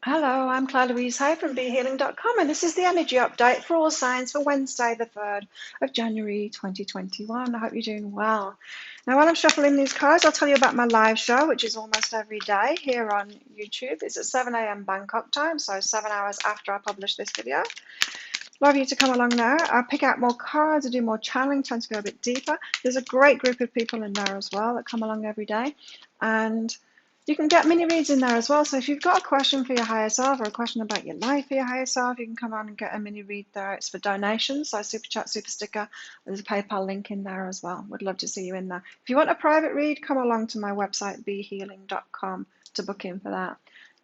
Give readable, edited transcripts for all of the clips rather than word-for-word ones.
Hello, I'm Claire Louise Hay from BeHealing.com, and this is the energy update for all signs for Wednesday, the 3rd of January 2021. I hope you're doing well. Now, while I'm shuffling these cards, I'll tell you about my live show, which is almost every day here on YouTube. It's at 7 a.m. Bangkok time, so 7 hours after I publish this video. Love you to come along now. I pick out more cards, I do more channeling, tend to go a bit deeper. There's a great group of people in there as well that come along every day. And you can get mini reads in there as well. So if you've got a question for your higher self or a question about your life for your higher self, you can come on and get a mini read there. It's for donations, so super chat, super sticker. There's a PayPal link in there as well. Would love to see you in there. If you want a private read, come along to my website, BeHealing.com, to book in for that.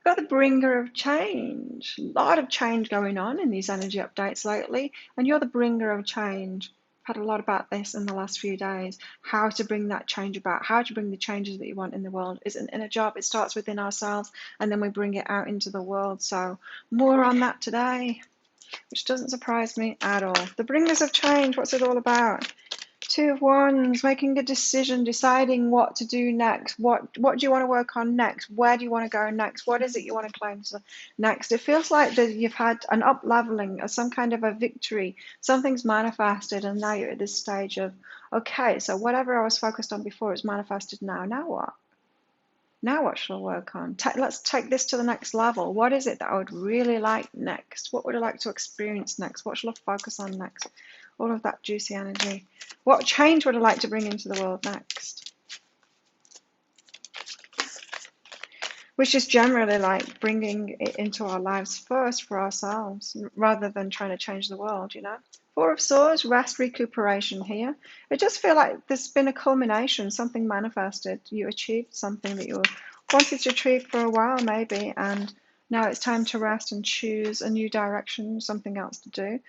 Got the bringer of change. A lot of change going on in these energy updates lately, and you're the bringer of change. I've had a lot about this in the last few days. How to bring that change about, how to bring the changes that you want in the world. Isn't in a job, it starts within ourselves, and then we bring it out into the world. So more on that today, which doesn't surprise me at all. The bringers of change, what's it all about? Two of Wands, making a decision, deciding what to do next. What do you want to work on next? Where do you want to go next? What is it you want to claim next? It feels like that you've had an up-leveling or some kind of a victory. Something's manifested, and now you're at this stage of, okay, so whatever I was focused on before is manifested now. Now what? Now what shall I work on? Let's take this to the next level. What is it that I would really like next? What would I like to experience next? What shall I focus on next? All of that juicy energy. What change would I like to bring into the world next? Which is generally like bringing it into our lives first for ourselves, rather than trying to change the world, you know? Four of Swords, rest, recuperation here. I just feel like there's been a culmination, something manifested. You achieved something that you wanted to achieve for a while, maybe, and now it's time to rest and choose a new direction, something else to do.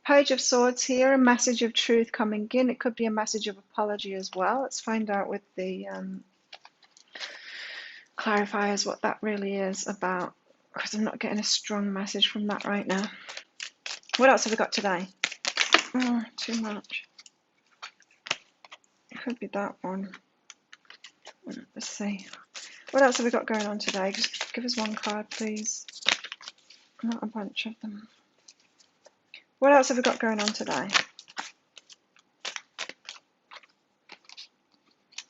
Page of Swords here, a message of truth coming in. It could be a message of apology as well. Let's find out with the clarifiers what that really is about, because I'm not getting a strong message from that right now. What else have we got today? Oh, too much. It could be that one. Let's see. What else have we got going on today? Just give us one card, please. Not a bunch of them. What else have we got going on today?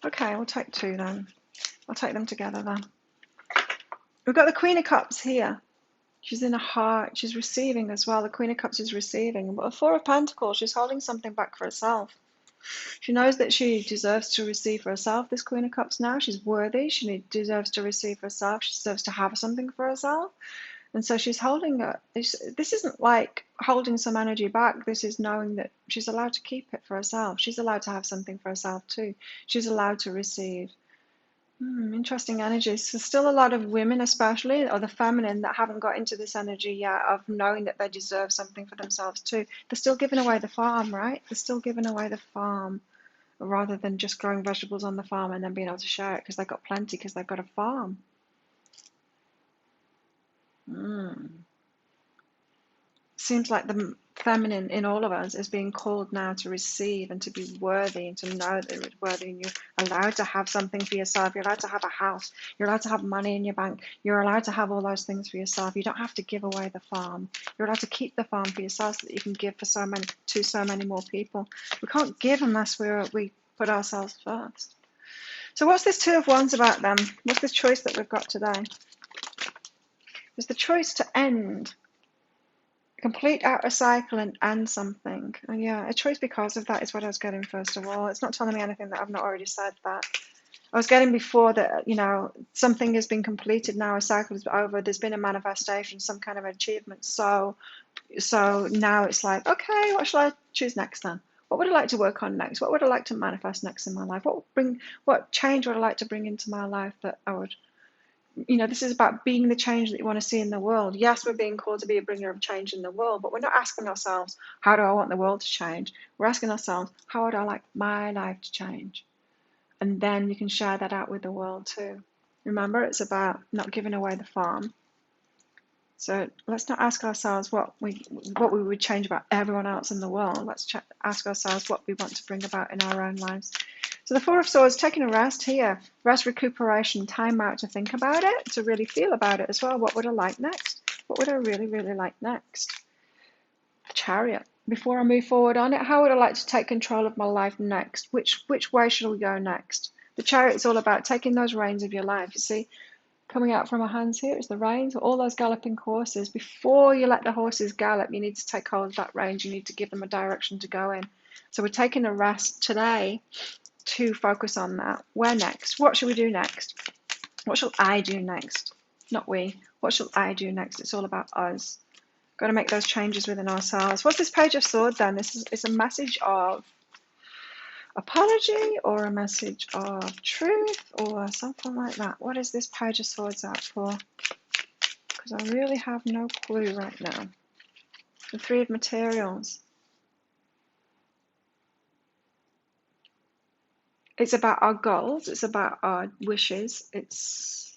Okay, we'll take two then. I'll take them together then. We've got the Queen of Cups here. She's in a heart. She's receiving as well. The Queen of Cups is receiving. But the Four of Pentacles, she's holding something back for herself. She knows that she deserves to receive for herself, this Queen of Cups now. She's worthy. She deserves to receive for herself. She deserves to have something for herself. And so she's holding it. This isn't like holding some energy back. This is knowing that she's allowed to keep it for herself. She's allowed to have something for herself too. She's allowed to receive. Interesting energies. There's still a lot of women, especially, or the feminine, that haven't got into this energy yet of knowing that they deserve something for themselves too. They're still giving away the farm, right? They're still giving away the farm rather than just growing vegetables on the farm and then being able to share it because they've got plenty, because they've got a farm. Seems like the feminine in all of us is being called now to receive and to be worthy and to know that you're worthy, and you're allowed to have something for yourself. You're allowed to have a house. You're allowed to have money in your bank. You're allowed to have all those things for yourself. You don't have to give away the farm. You're allowed to keep the farm for yourself so that you can give for so many more people. We can't give unless we put ourselves first. So what's this Two of Wands about then? What's this choice that we've got today? There's the choice to end. Complete out a cycle and end something. And yeah, a choice because of that is what I was getting first of all. It's not telling me anything that I've not already said that. I was getting before that, you know, something has been completed now, a cycle is over, there's been a manifestation, some kind of achievement. So now it's like, okay, what shall I choose next then? What would I like to work on next? What would I like to manifest next in my life? What change would I like to bring into my life that I would, you know, this is about being the change that you want to see in the world. Yes, we're being called to be a bringer of change in the world, but we're not asking ourselves, how do I want the world to change? We're asking ourselves, how would I like my life to change? And then you can share that out with the world too. Remember, it's about not giving away the farm. So let's not ask ourselves what we would change about everyone else in the world. Let's ask ourselves what we want to bring about in our own lives. So the Four of Swords, taking a rest here, rest, recuperation, time out to think about it, to really feel about it as well. What would I like next? What would I really, really like next? The Chariot. Before I move forward on it, how would I like to take control of my life next? Which way shall we go next? The Chariot is all about taking those reins of your life. You see, coming out from our hands here is the reins, all those galloping horses. Before you let the horses gallop, you need to take hold of that reins. You need to give them a direction to go in. So we're taking a rest today to focus on that. Where next? What shall we do next? What shall I do next? Not we. What shall I do next? It's all about us. Got to make those changes within ourselves. What's this Page of Swords then? This is a message of apology or a message of truth or something like that. What is this Page of Swords out for? Because I really have no clue right now. The Three of Materials. It's about our goals. It's about our wishes. It's...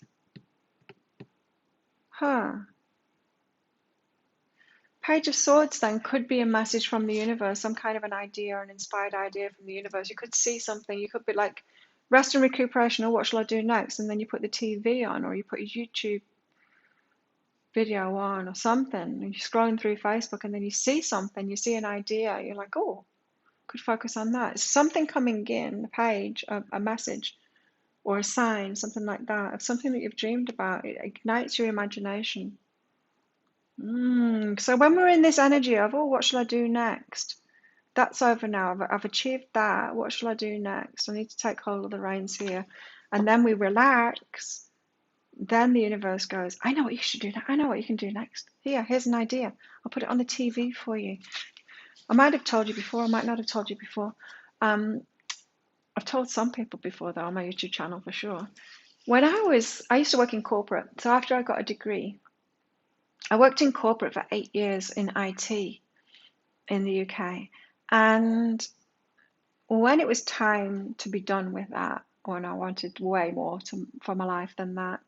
Page of Swords then could be a message from the universe, some kind of an idea, an inspired idea from the universe. You could see something. You could be like, rest and recuperation, or what shall I do next? And then you put the TV on, or you put a YouTube video on, or something, and you're scrolling through Facebook, and then you see something, you see an idea, you're like, oh, could focus on that. It's something coming in the page, a message, or a sign, something like that, of something that you've dreamed about. It ignites your imagination. So when we're in this energy of, oh, what shall I do next? That's over now. I've achieved that. What shall I do next? I need to take hold of the reins here. And then we relax. Then the universe goes, I know what you should do now. I know what you can do next. Here's an idea. I'll put it on the TV for you. I might have told you before. I might not have told you before. I've told some people before, though, on my YouTube channel for sure. When I used to work in corporate. So after I got a degree, I worked in corporate for 8 years in IT in the UK. And when it was time to be done with that, when I wanted way more for my life than that,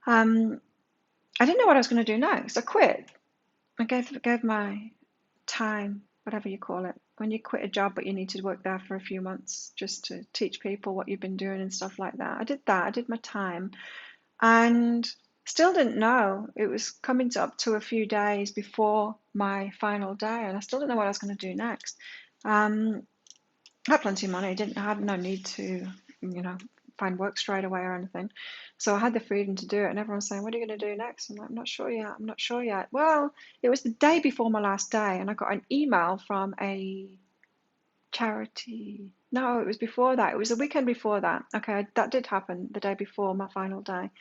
I didn't know what I was going to do next. I quit. I gave my time, whatever you call it, when you quit a job but you need to work there for a few months just to teach people what you've been doing and stuff like that. I did that. I did my time. And still didn't know. It was coming up to a few days before my final day, and I still didn't know what I was going to do next. I had plenty of money. I had no need to, find work straight away or anything. So I had the freedom to do it, and everyone's saying, what are you going to do next? I'm like, I'm not sure yet. Well, it was the day before my last day, and I got an email from a charity. No, it was before that. It was the weekend before that. Okay, that did happen the day before my final day.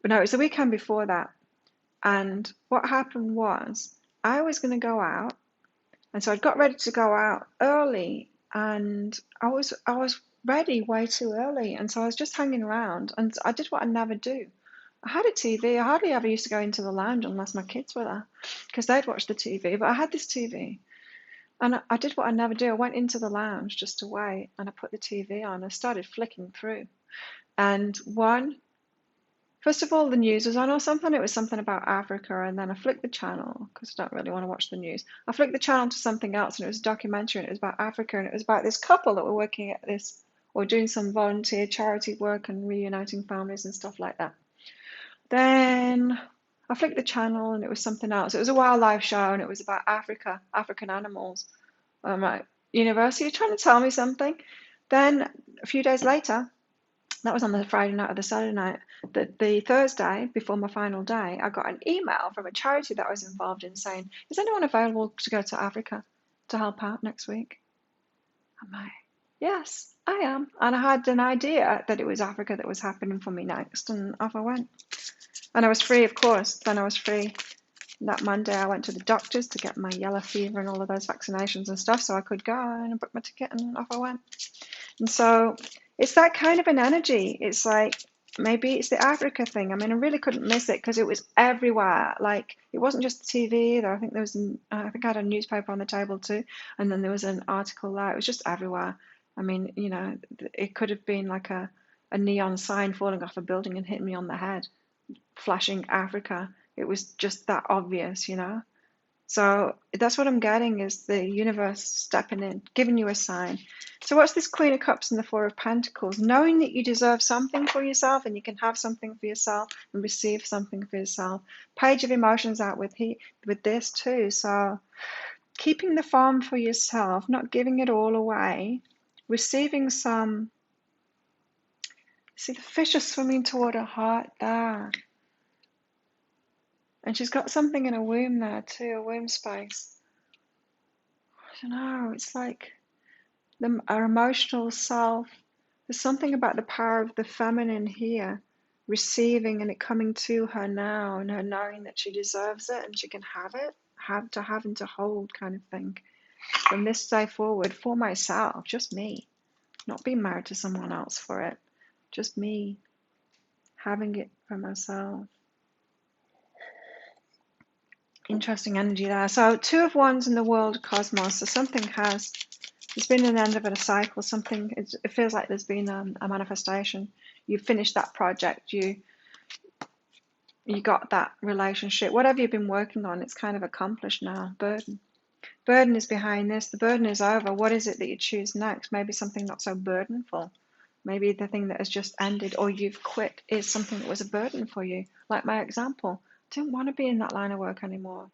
But no, it was the weekend before that. And what happened was I was going to go out. And so I'd got ready to go out early, and I was ready way too early. And so I was just hanging around, and I did what I never do. I had a TV. I hardly ever used to go into the lounge unless my kids were there, because they'd watch the TV. But I had this TV, and I did what I never do. I went into the lounge just to wait, and I put the TV on. I started flicking through. And first of all, the news was on or something. It was something about Africa, and then I flicked the channel because I don't really want to watch the news. I flicked the channel to something else, and it was a documentary, and it was about Africa, and it was about this couple that were working at this, or doing some volunteer charity work and reuniting families and stuff like that. Then I flicked the channel, and it was something else. It was a wildlife show, and it was about Africa, African animals. I'm like, university, you're trying to tell me something? Then a few days later, that was on the Friday night or the Saturday night. The Thursday before my final day, I got an email from a charity that I was involved in saying, is anyone available to go to Africa to help out next week? I'm like, yes, I am. And I had an idea that it was Africa that was happening for me next, and off I went. And I was free, of course. Then I was free. That Monday I went to the doctors to get my yellow fever and all of those vaccinations and stuff, so I could go, and I booked my ticket, and off I went. And so it's that kind of an energy. It's like, maybe it's the Africa thing. I mean, I really couldn't miss it because it was everywhere. Like, it wasn't just the TV either. I think I had a newspaper on the table too, and then there was an article there. It was just everywhere. I mean, it could have been like a neon sign falling off a building and hitting me on the head, flashing Africa. It was just that obvious, So that's what I'm getting, is the universe stepping in, giving you a sign. So what's this Queen of Cups and the Four of Pentacles? Knowing that you deserve something for yourself, and you can have something for yourself and receive something for yourself. Page of Emotions out with this too. So keeping the farm for yourself, not giving it all away, receiving some. See, the fish are swimming toward her heart there. And she's got something in her womb there too, a womb space. I don't know, it's like our emotional self. There's something about the power of the feminine here, receiving and it coming to her now, and her knowing that she deserves it and she can have it, have and to hold kind of thing. From this day forward, for myself, just me, not being married to someone else for it, just me having it for myself. Interesting energy there. So Two of Wands in the world cosmos. So something there's been an end of a cycle. Something, it feels like there's been a manifestation. You finished that project. You got that relationship. Whatever you've been working on, it's kind of accomplished now. Burden is behind this. The burden is over. What is it that you choose next? Maybe something not so burdenful. Maybe the thing that has just ended or you've quit is something that was a burden for you. Like my example, I didn't want to be in that line of work anymore.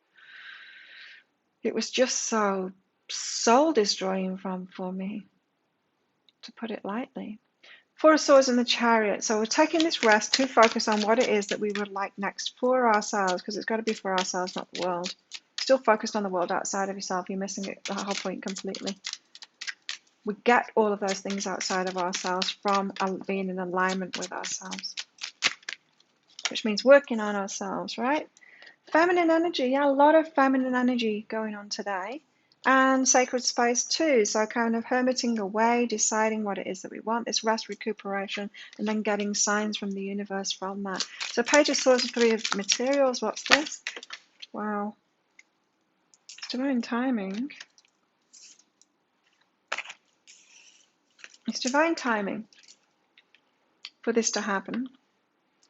It was just so soul destroying for me, to put it lightly. Four of Swords in the Chariot. So we're taking this rest to focus on what it is that we would like next for ourselves, because it's got to be for ourselves, not the world. Still focused on the world outside of yourself, you're missing it, the whole point completely. We get all of those things outside of ourselves from being in alignment with ourselves, which means working on ourselves, right? Feminine energy, yeah, a lot of feminine energy going on today. And sacred space too, so kind of hermiting away, deciding what it is that we want, this rest, recuperation, and then getting signs from the universe from that. So Page of Swords, Three of Materials, what's this? Wow. It's divine timing. It's divine timing for this to happen.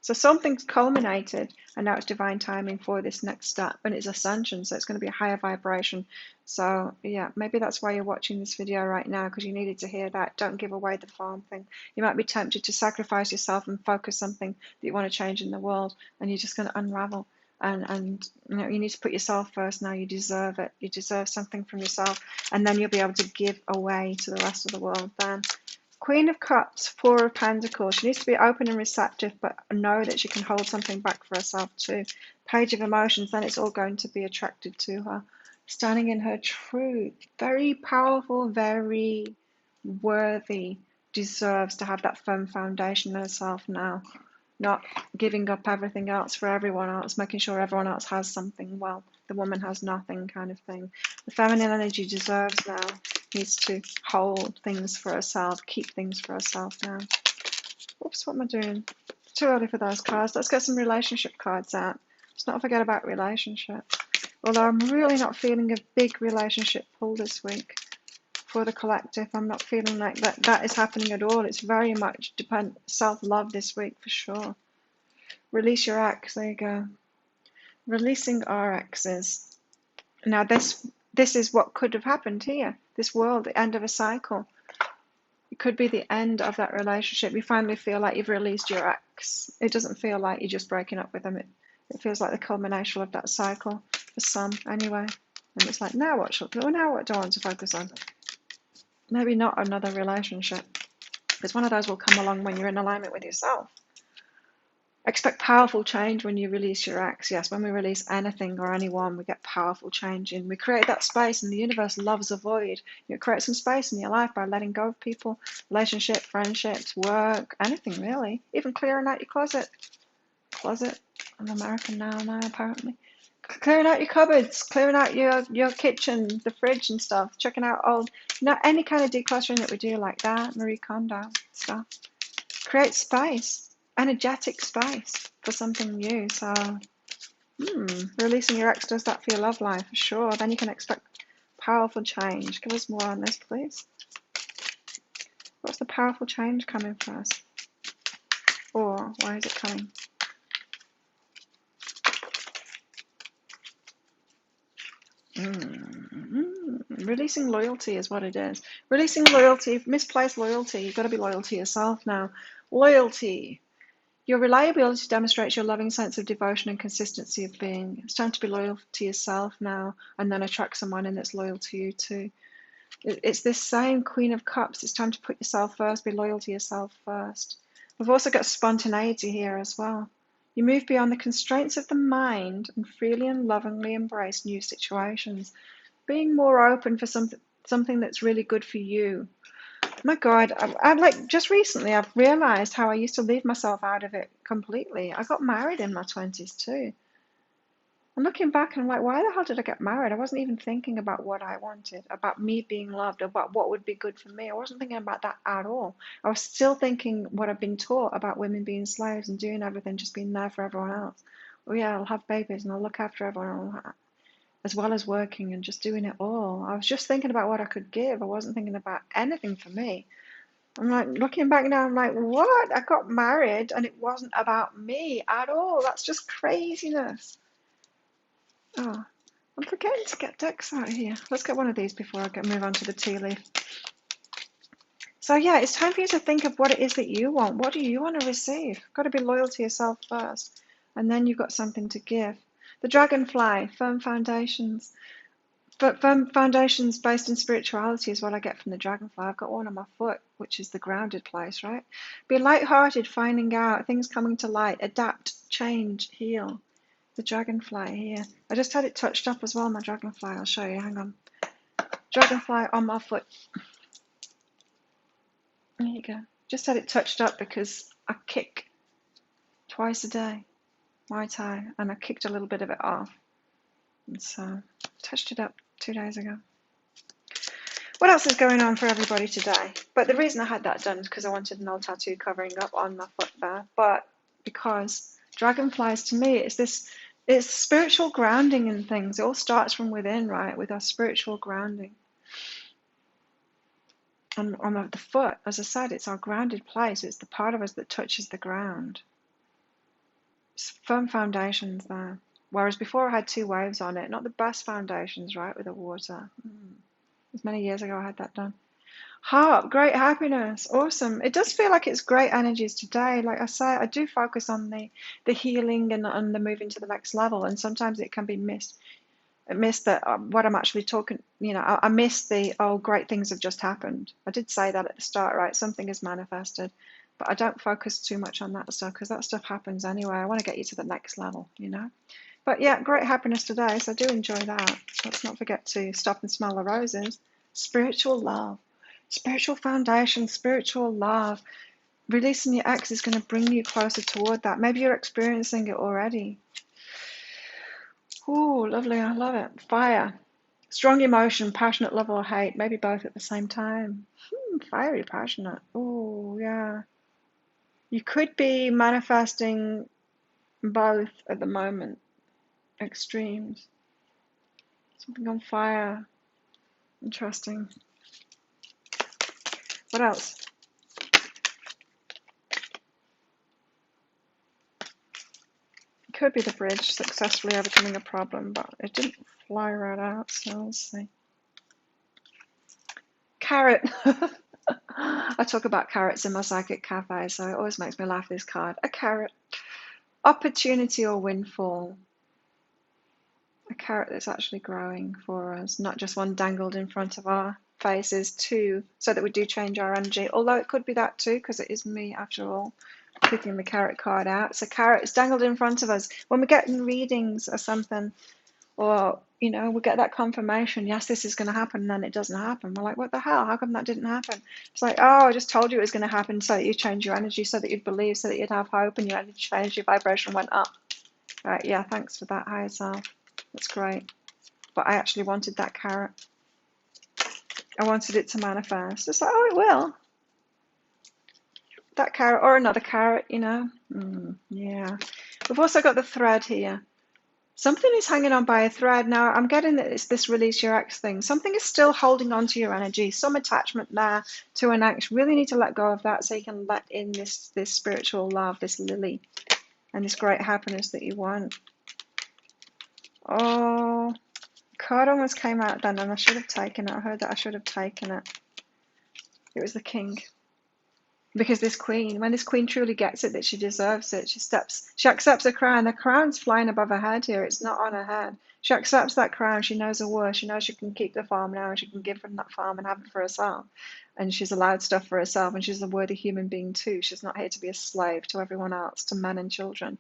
So something's culminated, and now it's divine timing for this next step, and it's ascension, so it's going to be a higher vibration. So yeah, maybe that's why you're watching this video right now, because you needed to hear that. Don't give away the farm thing. You might be tempted to sacrifice yourself and focus something that you want to change in the world, and you're just going to unravel. And you know, you need to put yourself first now. You deserve it. You deserve something from yourself, and then you'll be able to give away to the rest of the world then. Queen of Cups, Four of Pentacles. She needs to be open and receptive, but know that she can hold something back for herself too. Page of Emotions, then it's all going to be attracted to her. Standing in her truth. Very powerful, very worthy. Deserves to have that firm foundation in herself now. Not giving up everything else for everyone else, making sure everyone else has something. Well, the woman has nothing kind of thing. The feminine energy deserves now. Needs to hold things for herself, keep things for herself now. Oops, what am I doing? It's too early for those cards. Let's get some relationship cards out. Let's not forget about relationships. Although I'm really not feeling a big relationship pull this week for the collective. I'm not feeling like that is happening at all. It's very much self-love this week for sure. Release your ex. There you go. Releasing our exes. Now this is what could have happened here. This world, the end of a cycle. It could be the end of that relationship. You finally feel like you've released your ex. It doesn't feel like you're just breaking up with them. It feels like the culmination of that cycle for some anyway. And it's like, now what do I want to focus on? Maybe not another relationship. Because one of those will come along when you're in alignment with yourself. Expect powerful change when you release your ex. Yes, when we release anything or anyone, we get powerful change in. We create that space, and the universe loves a void. You create some space in your life by letting go of people, relationship, friendships, work, anything really. Even clearing out your closet. I'm American now apparently. Clearing out your cupboards, clearing out your kitchen, the fridge and stuff, checking out old, any kind of decluttering that we do like that, Marie Kondo stuff. Create space. Energetic space for something new. So releasing your ex, does that for your love life? For sure. Then you can expect powerful change. Give us more on this, please. What's the powerful change coming for us? Or why is it coming? Releasing loyalty is what it is. Releasing loyalty, misplaced loyalty. You've got to be loyal to yourself now. Loyalty. Your reliability demonstrates your loving sense of devotion and consistency of being. It's time to be loyal to yourself now, and then attract someone in that's loyal to you too. It's this same Queen of Cups. It's time to put yourself first, be loyal to yourself first. We've also got spontaneity here as well. You move beyond the constraints of the mind and freely and lovingly embrace new situations, being more open for something that's really good for you. My God, I like just recently I've realized how I used to leave myself out of it completely. I got married in my 20s too. And looking back, I'm like, why the hell did I get married? I wasn't even thinking about what I wanted, about me being loved, about what would be good for me. I wasn't thinking about that at all. I was still thinking what I've been taught about women being slaves and doing everything, just being there for everyone else. Oh yeah, I'll have babies and I'll look after everyone, as well as working and just doing it all. I was just thinking about what I could give. I wasn't thinking about anything for me. I'm like, looking back now, I'm like, what? I got married and it wasn't about me at all. That's just craziness. Oh, I'm forgetting to get decks out here. Let's get one of these before I move on to the tea leaf. So yeah, it's time for you to think of what it is that you want. What do you want to receive? Got to be loyal to yourself first, and then you've got something to give. The dragonfly, firm foundations. But firm foundations based in spirituality is what I get from the dragonfly. I've got one on my foot, which is the grounded place, right? Be light-hearted, finding out, things coming to light, adapt, change, heal. The dragonfly here. I just had it touched up as well, my dragonfly. I'll show you, hang on. Dragonfly on my foot. There you go. Just had it touched up because I kick twice a day, Muay Thai, and I kicked a little bit of it off. And so, touched it up 2 days ago. What else is going on for everybody today? But the reason I had that done is because I wanted an old tattoo covering up on my foot there. But because dragonflies, to me, it's spiritual grounding and things. It all starts from within, right? With our spiritual grounding. And on the foot, as I said, it's our grounded place. It's the part of us that touches the ground. It's firm foundations there. Whereas before I had 2 waves on it, not the best foundations, right, with the water. It was many years ago I had that done. Heart, great happiness, awesome. It does feel like it's great energies today. Like I say, I do focus on the healing and on the moving to the next level, and sometimes it can be missed. I missed that what I'm actually talking. I missed the great things have just happened. I did say that at the start, right? Something is manifested, but I don't focus too much on that stuff because that stuff happens anyway. I want to get you to the next level, But yeah, great happiness today, so I do enjoy that. Let's not forget to stop and smell the roses. Spiritual love. Spiritual foundation, spiritual love. Releasing your ex is going to bring you closer toward that. Maybe you're experiencing it already. Ooh, lovely. I love it. Fire. Strong emotion, passionate love or hate. Maybe both at the same time. Fiery, passionate. Ooh, yeah. You could be manifesting both at the moment. Extremes. Something on fire. Interesting. What else? It could be the bridge, successfully overcoming a problem, but it didn't fly right out, so let's see. Carrot. I talk about carrots in my psychic cafe, so it always makes me laugh, this card. A carrot. Opportunity or windfall. A carrot that's actually growing for us, not just one dangled in front of our faces, too, so that we do change our energy. Although it could be that too, because it is me after all, picking the carrot card out. It's a carrot, it's dangled in front of us. When we get in readings or something, or we get that confirmation, yes, this is going to happen, and then it doesn't happen. We're like, what the hell? How come that didn't happen? It's like, oh, I just told you it was going to happen so that you change your energy, so that you'd believe, so that you'd have hope, and your energy changed, your vibration went up. Right, yeah, thanks for that, higher self. That's great. But I actually wanted that carrot. I wanted it to manifest. It's like, oh, it will. That carrot or another carrot, yeah. We've also got the thread here. Something is hanging on by a thread. Now, I'm getting that it's this release your ex thing. Something is still holding on to your energy. Some attachment there to an ex. Really need to let go of that so you can let in this spiritual love, this lily, and this great happiness that you want. Oh, card almost came out then, and I should have taken it. I heard that I should have taken it. It was the King. Because this queen, when this queen truly gets it, that she deserves it, she accepts the crown. The crown's flying above her head here. It's not on her head. She accepts that crown. She knows her worth. She knows she can keep the farm now, and she can give from that farm and have it for herself. And she's allowed stuff for herself, and she's a worthy human being too. She's not here to be a slave to everyone else, to men and children.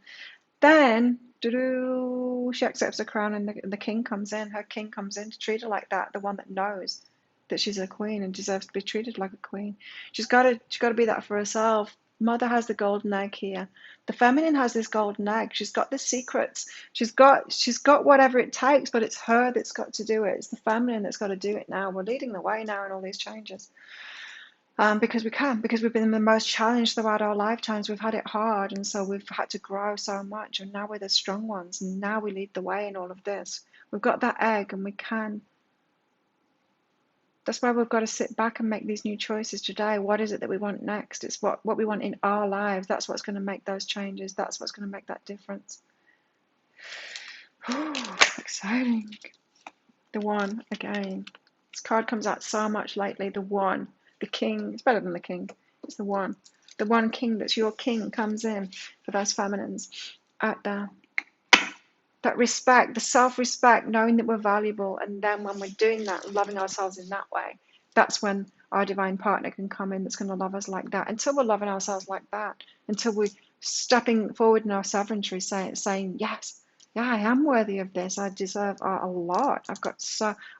Then, she accepts the crown, and the king comes in. Her king comes in to treat her like that, the one that knows that she's a queen and deserves to be treated like a queen. She's got to be that for herself. Mother has the golden egg here. The feminine has this golden egg. She's got the secrets. She's got whatever it takes, but it's her that's got to do it. It's the feminine that's got to do it now. We're leading the way now in all these changes. Because we've been the most challenged throughout our lifetimes. We've had it hard, and so we've had to grow so much, and now we're the strong ones, and now we lead the way in all of this. We've got that egg, and we can. That's why we've got to sit back and make these new choices today. What is it that we want next? It's what we want in our lives. That's what's going to make those changes. That's what's going to make that difference. Exciting. The One again. This card comes out so much lately. The One. The King. It's better than the King. It's the One. The one king that's your king comes in for those feminines out there. That respect, the self-respect, knowing that we're valuable, and then when we're doing that, loving ourselves in that way, that's when our divine partner can come in that's going to love us like that. Until we're loving ourselves like that, until we're stepping forward in our sovereignty, saying, yes, yeah, I am worthy of this. I deserve a lot.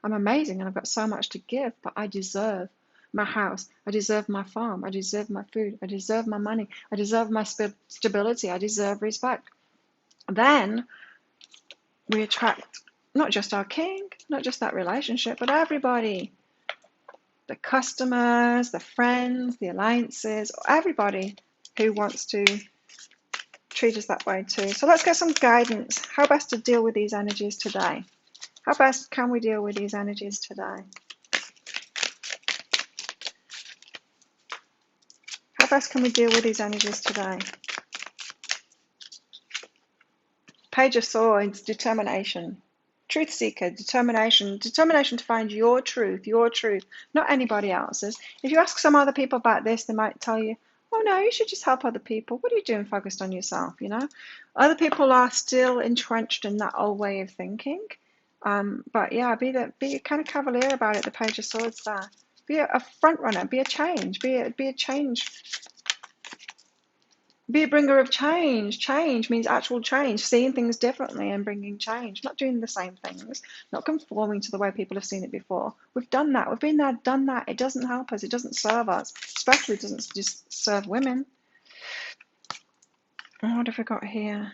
I'm amazing, and I've got so much to give, but I deserve my house. I deserve my farm. I deserve my food. I deserve my money. I deserve my stability. I deserve respect. Then we attract not just our king, not just that relationship, but everybody. The customers, the friends, the alliances, everybody who wants to treat us that way too. So let's get some guidance. How best to deal with these energies today? How best can we deal with these energies today? How best can we deal with these energies today? Page of Swords, determination. Truth seeker, determination to find your truth, not anybody else's. If you ask some other people about this, they might tell you, oh no, you should just help other people. What are you doing focused on yourself, Other people are still entrenched in that old way of thinking. But yeah, be kind of cavalier about it, the Page of Swords there. Be a front runner, be a change, be a change. Be a bringer of change. Change means actual change, seeing things differently and bringing change, not doing the same things, not conforming to the way people have seen it before. We've done that. We've been there, done that. It doesn't help us. It doesn't serve us. Especially it doesn't just serve women. What have we got here?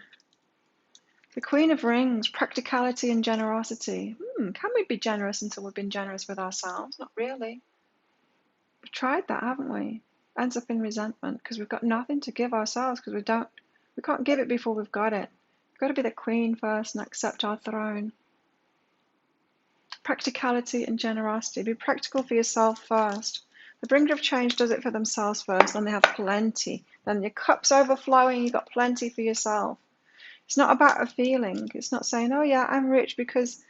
The Queen of Rings, practicality and generosity. Can we be generous until we've been generous with ourselves? Not really. We've tried that, haven't we? Ends up in resentment because we've got nothing to give ourselves, because we can't give it before we've got it. We've got to be the queen first and accept our throne. Practicality and generosity. Be practical for yourself first. The bringer of change does it for themselves first, and they have plenty. Then your cup's overflowing, you've got plenty for yourself. It's not about a feeling. It's not saying, oh yeah, I'm rich because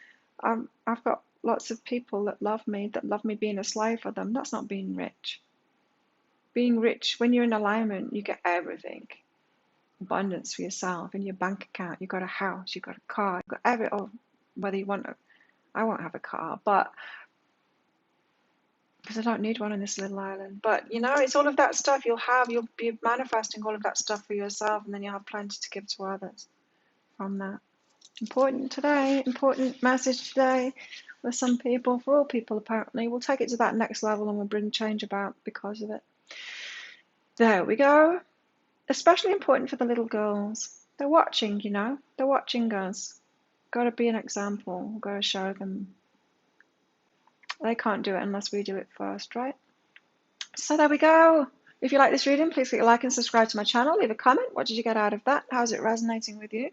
I've got lots of people that love me being a slave for them. That's not being rich. Being rich, when you're in alignment, you get everything. Abundance for yourself in your bank account. You've got a house, you've got a car, you've got whether you want I won't have a car, but because I don't need one on this little island. But it's all of that stuff you'll be manifesting all of that stuff for yourself, and then you'll have plenty to give to others from that. Important message today with some people, for all people apparently. We'll take it to that next level and we'll bring change about because of it. There we go. Especially important for the little girls. They're watching, They're watching us. Got to be an example. Got to show them. They can't do it unless we do it first, right? So there we go. If you like this reading, please click like and subscribe to my channel. Leave a comment. What did you get out of that? How's it resonating with you?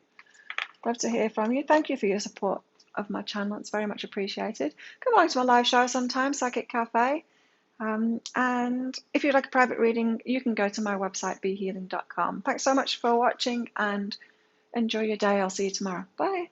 Love to hear from you. Thank you for your support of my channel. It's very much appreciated. Come along to my live show sometime, Psychic Cafe. And if you'd like a private reading, you can go to my website, behealing.com. Thanks so much for watching and enjoy your day. I'll see you tomorrow. Bye.